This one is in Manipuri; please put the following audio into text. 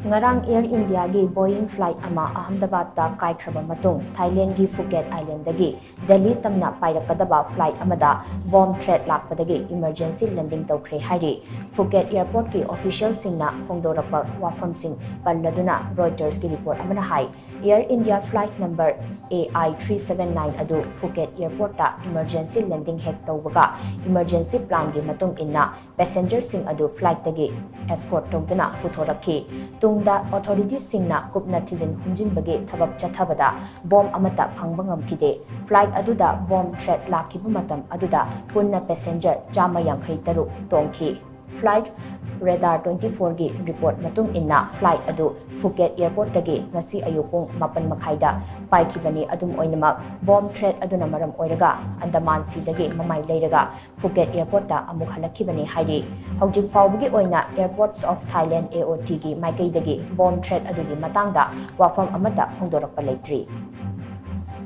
Ngarang Air India gi Boeing flight ama Ahmedabad ta KAIKHRABA matung Thailand gi Phuket Island dagi Delhi Tamna Pairakkadaba flight Amada bomb threat Lakpadagi emergency landing Toukhre HAIRI Phuket airport ki official singna phongdorapa wafam sing palladuna Reuters ki report amana hai Air India flight number AI379 adu Phuket airport ta emergency landing hek tawbaga emergency plan gi matung inna passenger sing adu flight dagi escort tawduna puthorakhi tungda authorities singna kupna thizin humjinbage thabak chathabada bomb amata phangba ngamkide flight aduda bomb threat lakhiba matam aduda punna passenger chama yankhai taru tongki flight radar 24 gi report matung inna flight adu Phuket airport dagi ngasi ayupung 8 makhaida paikibani adum oinamak bomb threat aduna maram oiraga Andaman Sea dagi mamai leiraga Phuket airport da amuk halakhibani hairi hojik fawbagi oina airports of Thailand AOT gi maikai dagi bomb threat adugi matangda wafam amata phongdorakpa leitri